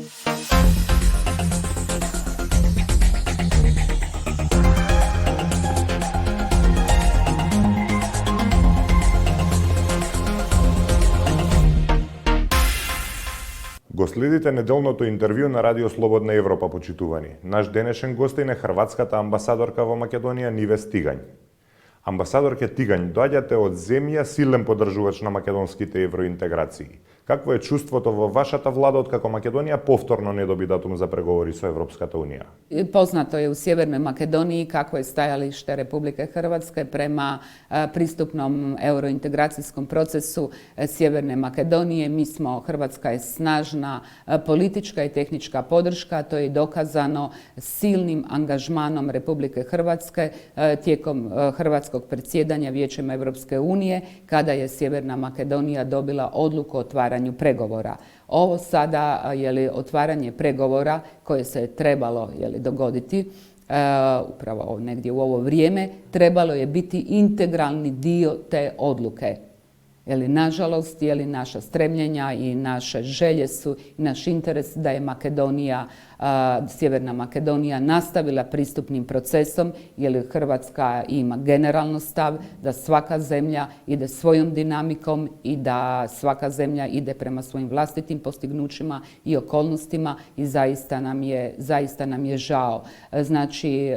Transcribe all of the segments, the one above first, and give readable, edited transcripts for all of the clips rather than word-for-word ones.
Го следите неделното интервју на Радио Слободна Европа, почитувани. Наш денешен гостин е хрватската амбасадорка во Македонија Ниве Стигањ. Амбасадорке Тигањ, доаѓате од земја силен поддржувач на македонските евроинтеграции. Какво е чувството во вашата влада откако Македонија повторно не доби датум за преговори со Европската унија? Poznato je u Sjevernoj Makedoniji kako je stajalište Republike Hrvatske prema pristupnom eurointegracijskom procesu Sjeverne Makedonije. Hrvatska je snažna politička i tehnička podrška, to je dokazano silnim angažmanom Republike Hrvatske tijekom hrvatskog predsjedanja Vijećem Europske unije, kada je Sjeverna Makedonija dobila odluku o otvaranju pregovora. Ovo sada otvaranje pregovora koje se je trebalo dogoditi upravo negdje u ovo vrijeme, trebalo je biti integralni dio te odluke. Nažalost, naša stremljenja i naše želje su i naš interes da je Sjeverna Makedonija nastavila pristupnim procesom, jer Hrvatska ima generalno stav da svaka zemlja ide svojom dinamikom i da svaka zemlja ide prema svojim vlastitim postignućima i okolnostima i zaista nam je žao. Znači,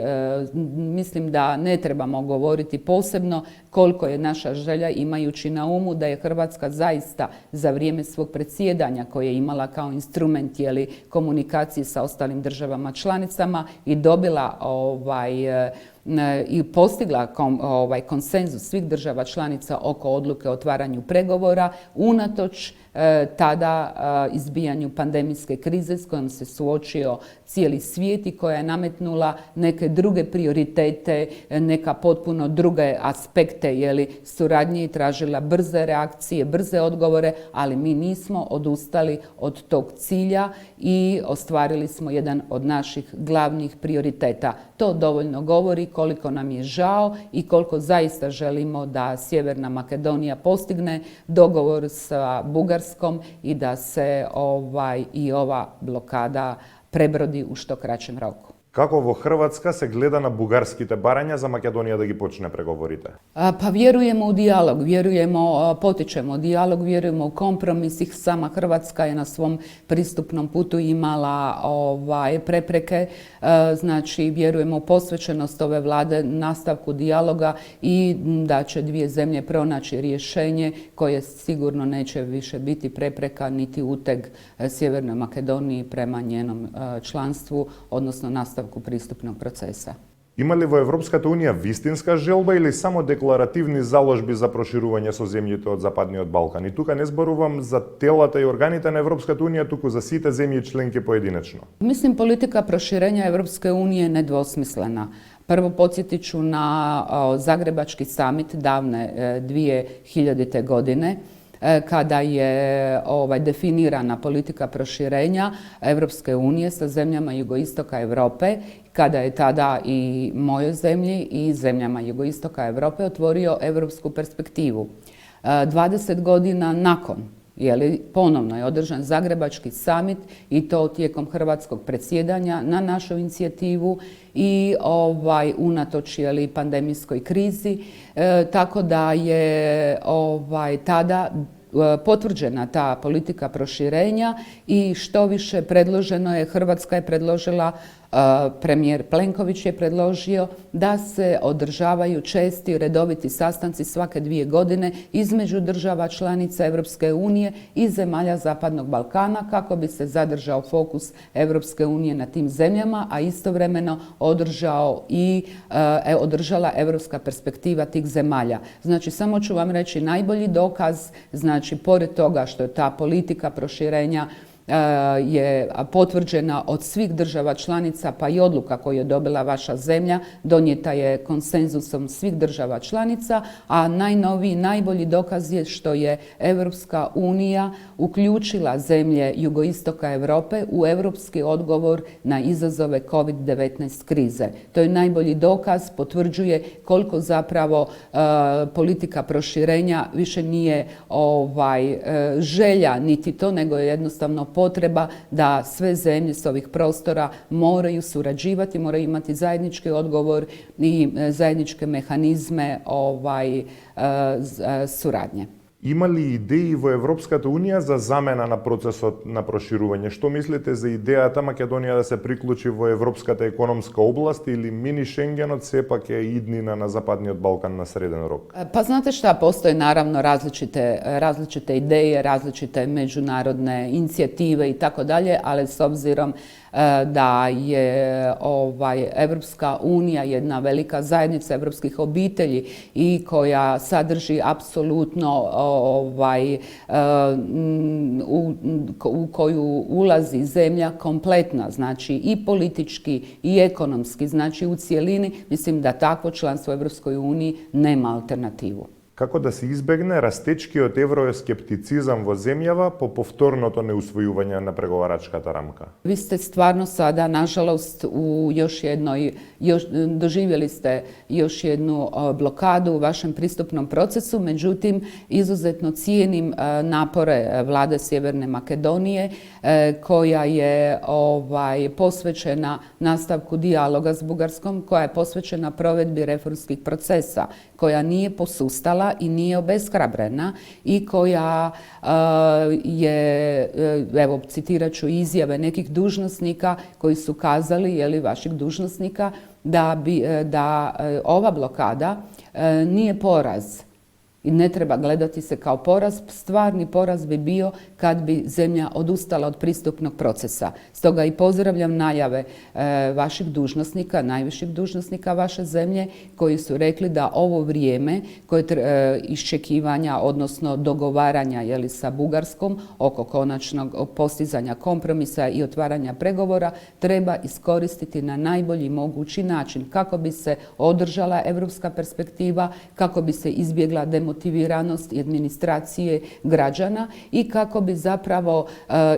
mislim da ne trebamo govoriti posebno koliko je naša želja, imajući na umu da je Hrvatska zaista za vrijeme svog predsjedanja koje je imala kao instrument komunikacije sa ostalim državama članicama i dobila i postigla konsenzus svih država članica oko odluke o otvaranju pregovora, unatoč tada izbijanju pandemijske krize s kojom se suočio cijeli svijet i koja je nametnula neke druge prioritete, neka potpuno druge aspekte suradnje i tražila brze reakcije, brze odgovore, ali mi nismo odustali od tog cilja i ostvarili smo jedan od naših glavnih prioriteta. To dovoljno govori koliko nam je žao i koliko zaista želimo da Sjeverna Makedonija postigne dogovor sa Bugarskom i da se i ova blokada prebrodi u što kraćem roku. Како во Хрватска се гледа на бугарските барања за Македонија да ги почне преговорите? Pa vjerujemo u dijalog, potičemo dijalog, vjerujemo u kompromis. Sama Hrvatska je na svom pristupnom putu imala prepreke, znači vjerujemo u posvećenost ove vlade, nastavku dijaloga i da će dvije zemlje pronaći rješenje koje sigurno neće više biti prepreka niti uteg Sjevernoj Makedoniji prema njenom članstvu, odnosno nastavku pristupnog procesa. Има ли во Европската унија вистинска желба или само декларативни заложби за проширување со земјите од Западниот Балкан? И тука не зборувам за телата и органите на Европската унија, туку за сите земји членки поединечно. Mislim, politika proširenja Europske unije je nedvosmislena. Prvo podsjetit ću na Zagrebački summit davne 2000. godine, kada je definirana politika proširenja Europske unije sa zemljama jugoistoka Europe, kada je tada i mojoj zemlji i zemljama jugoistoka Europe otvorio europsku perspektivu. 20 godina nakon ponovno je održan Zagrebački summit i to tijekom hrvatskog predsjedanja na našu inicijativu i unatoč pandemijskoj krizi, tako da je tada potvrđena ta politika proširenja i što više predloženo je, Hrvatska je predložila, premijer Plenković je predložio da se održavaju česti redoviti sastanci svake 2 godine između država članica Europske unije i zemalja Zapadnog Balkana kako bi se zadržao fokus Europske unije na tim zemljama, a istovremeno održala europska perspektiva tih zemalja. Znači, samo ću vam reći najbolji dokaz, znači, pored toga što je ta politika proširenja je potvrđena od svih država članica, pa i odluka koju je dobila vaša zemlja, donijeta je konsenzusom svih država članica, a najnoviji, najbolji dokaz je što je Europska unija uključila zemlje jugoistoka Europe u europski odgovor na izazove COVID-19 krize. To je najbolji dokaz, potvrđuje koliko zapravo politika proširenja više nije želja niti to, nego je jednostavno potreba da sve zemlje s ovih prostora moraju surađivati, moraju imati zajednički odgovor i zajedničke mehanizme suradnje. Има ли идеи во Европската Унија за замена на процесот на проширување? Што мислите за идејата Македонија да се приклучи во Европската економска област или мини Шенгенот сепак е иднина на Западниот Балкан на среден рок? Pa znate šta, postoje naravno različite ideje, različite međunarodne inicijative i tako dalje, ali s obzirom da je Evropska unija jedna velika zajednica evropskih obitelji i koja sadrži apsolutno u koju ulazi zemlja kompletna, znači i politički i ekonomski, znači u cjelini, mislim da takvo članstvo u Evropskoj uniji nema alternativu. Како да се избегне растечкиот евроскептицизам во земјава по повторното неусвојување на преговарачката рамка? Vi ste stvarno sada, nažalost, doživjeli ste još jednu blokadu u vašem pristupnom procesu, međutim, izuzetno cijenim napore vlade Sjeverne Makedonije koja je posvećena nastavku dijaloga s Bugarskom, koja je posvećena provedbi reformskih procesa, koja nije posustala i nije obeshrabrena i koja je, evo citirat ću izjave nekih dužnosnika koji su kazali, vaših dužnosnika, da ova blokada nije poraz. I ne treba gledati se kao poraz. Stvarni poraz bi bio kad bi zemlja odustala od pristupnog procesa. Stoga i pozdravljam najave vaših dužnosnika, najviših dužnosnika vaše zemlje, koji su rekli da ovo vrijeme iščekivanja, odnosno dogovaranja sa Bugarskom oko konačnog postizanja kompromisa i otvaranja pregovora treba iskoristiti na najbolji mogući način kako bi se održala europska perspektiva, kako bi se izbjegla demotiviranost i administracije građana i kako bi zapravo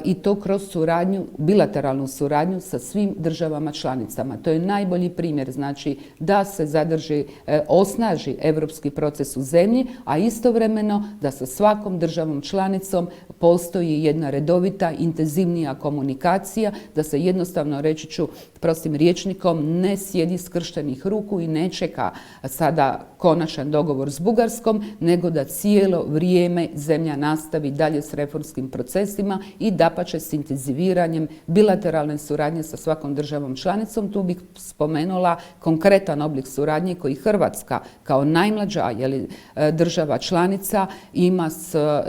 i to kroz suradnju, bilateralnu suradnju sa svim državama članicama. To je najbolji primjer, znači da se zadrži, osnaži europski proces u zemlji, a istovremeno da sa svakom državom članicom postoji jedna redovita, intenzivnija komunikacija, da se jednostavno, reći ću prostim rječnikom, ne sjedi skrštenih ruku i ne čeka sada konačan dogovor s Bugarskom, nego da cijelo vrijeme zemlja nastavi dalje s reformskim procesima i dapače s intenziviranjem bilateralne suradnje sa svakom državom članicom. Tu bih spomenula konkretan oblik suradnje koji Hrvatska kao najmlađa država članica ima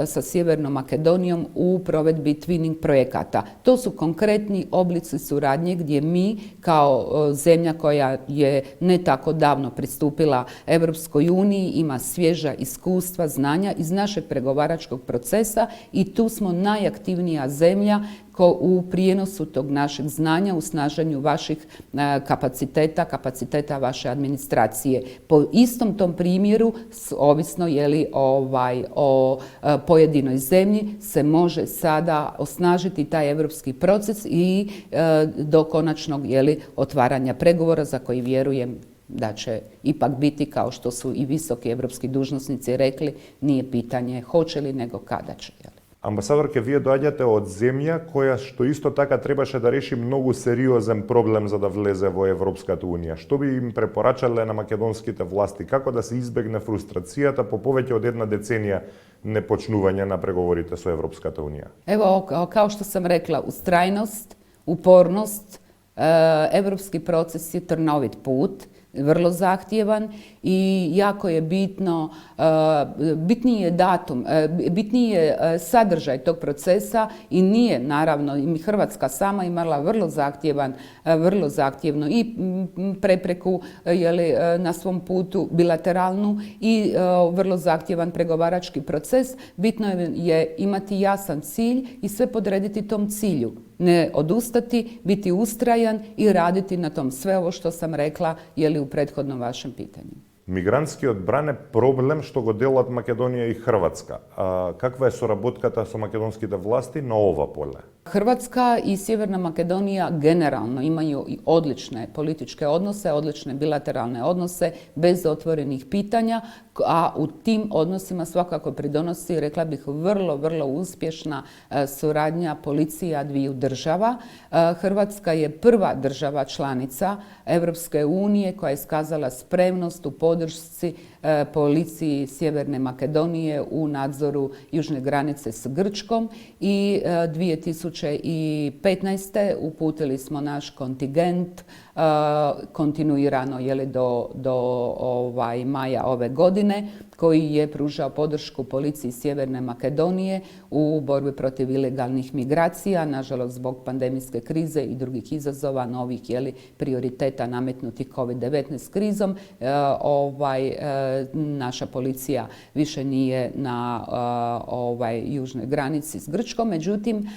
sa Sjevernom Makedonijom u provedbi twinning projekata. To su konkretni oblici suradnje gdje mi kao zemlja koja je ne tako davno pristupila Europskoj uniji ima svježa iskustva, znanja iz našeg pregovaračkog procesa i tu smo najaktivnija zemlja u prijenosu tog našeg znanja, u snaženju vaših kapaciteta vaše administracije. Po istom tom primjeru, ovisno o pojedinoj zemlji, se može sada osnažiti taj europski proces i do konačnog otvaranja pregovora za koji vjerujem da će ipak biti, kao što su i visoki evropski dužnosnici rekli, nije pitanje hoće li, nego kada će. Амбасадорке, вие доаѓате од земја која што исто така требаше да реши многу сериозен проблем за да влезе во Европската Унија. Што би им препорачале на македонските власти? Како да се избегне фрустрацијата по повеќе од една деценија непочнување на преговорите со Европската Унија? Evo, kao što sam rekla, ustrajnost, upornost, evropski proces je trnovit put, vrlo zahtjevan i jako je bitno, bitniji je datum, bitniji je sadržaj tog procesa i nije, naravno, i Hrvatska sama imala vrlo zahtjevno i prepreku na svom putu bilateralnu i vrlo zahtjevan pregovarački proces. Bitno je imati jasan cilj i sve podrediti tom cilju. Ne odustati, biti ustrajan i raditi na tom. Sve ovo što sam rekla u prethodnom vašem pitanju. Мигрантскиот бран е проблем што го делат Македонија и Хрватска. Каква е соработката со македонските власти на ова поле? Hrvatska i Sjeverna Makedonija generalno imaju i odlične političke odnose, odlične bilateralne odnose bez otvorenih pitanja, a u tim odnosima svakako pridonosi, rekla bih, vrlo uspješna suradnja policija dviju država. Hrvatska je prva država članica Europske unije koja je iskazala spremnost u podršci policiji Sjeverne Makedonije u nadzoru južne granice s Grčkom i 2015. uputili smo naš kontingent kontinuirano do maja ove godine, koji je pružao podršku policiji Sjeverne Makedonije u borbi protiv ilegalnih migracija, nažalost zbog pandemijske krize i drugih izazova, novih prioriteta nametnutih COVID-19 krizom. Naša policija više nije na južnoj granici s Grčkom, međutim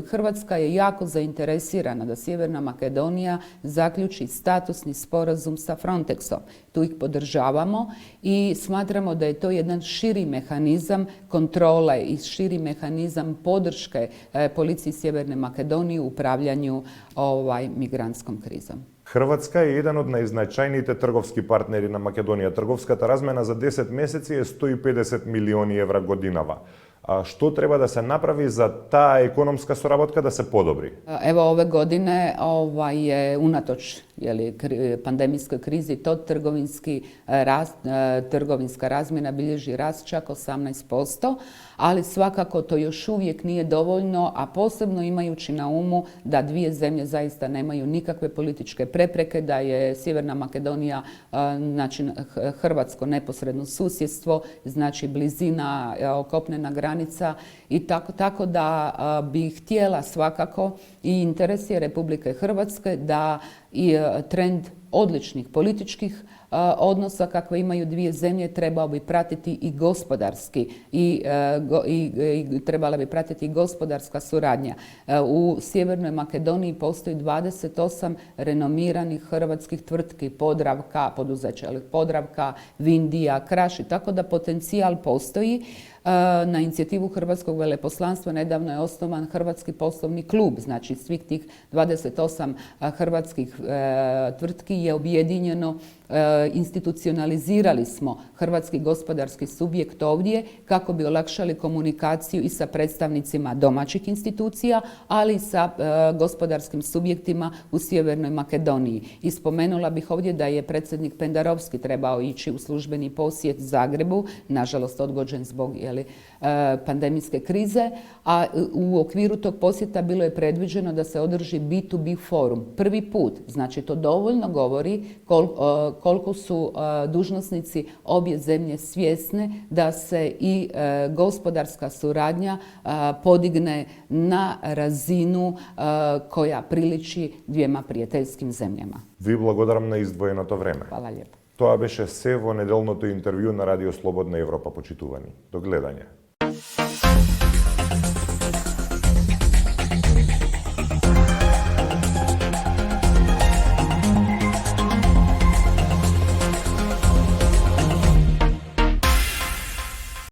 Hrvatska je jako zainteresirana da Sjeverna Makedonija zaključi statusni sporazum sa Frontexom. Tu ih podržavamo i smatramo da je to jedan širi mehanizam kontrole i širi mehanizam podrške policiji Sjeverne Makedonije u upravljanju migrantskom krizom. Хрватска е еден од најзначајните трговски партнери на Македонија. Трговската размена за 10 месеци е 150 милиони евра годинава. Што треба да се направи за таа економска соработка да се подобри? Evo ove godine je unatoč pandemijskoj krizi to trgovinska razmjena bilježi rast čak 18%, ali svakako to još uvijek nije dovoljno, a posebno imajući na umu da dvije zemlje zaista nemaju nikakve političke prepreke, da je Sjeverna Makedonija, znači Hrvatsko neposredno susjedstvo, znači blizina, kopnena granica i tako da bi htjela svakako i interes je Republike Hrvatske da i trend odličnih političkih odnosa kakve imaju dvije zemlje trebao bi pratiti i gospodarski i trebala bi pratiti i gospodarska suradnja. U Sjevernoj Makedoniji postoji 28 renomiranih hrvatskih tvrtki, Podravka, poduzeća Podravka, Vindija, Kraš, tako da potencijal postoji. Na inicijativu Hrvatskog veleposlanstva nedavno je osnovan Hrvatski poslovni klub, znači svih tih 28 hrvatskih tvrtki je objedinjeno, institucionalizirali smo hrvatski gospodarski subjekt ovdje kako bi olakšali komunikaciju i sa predstavnicima domaćih institucija, ali i sa gospodarskim subjektima u Sjevernoj Makedoniji. I spomenula bih ovdje da je predsjednik Pendarovski trebao ići u službeni posjet Zagrebu, nažalost odgođen zbog pandemijske krize, a u okviru tog posjeta bilo je predviđeno da se održi B2B forum. Prvi put, znači to dovoljno govori koliko su dužnosnici obje zemlje svjesne da se i gospodarska suradnja podigne na razinu koja priliči dvijema prijateljskim zemljama. Ви благодарам на издвоеното време. Hvala lijepo. Тоа беше се во неделното интервју на Радио Слободна Европа, почитувани. До гледање.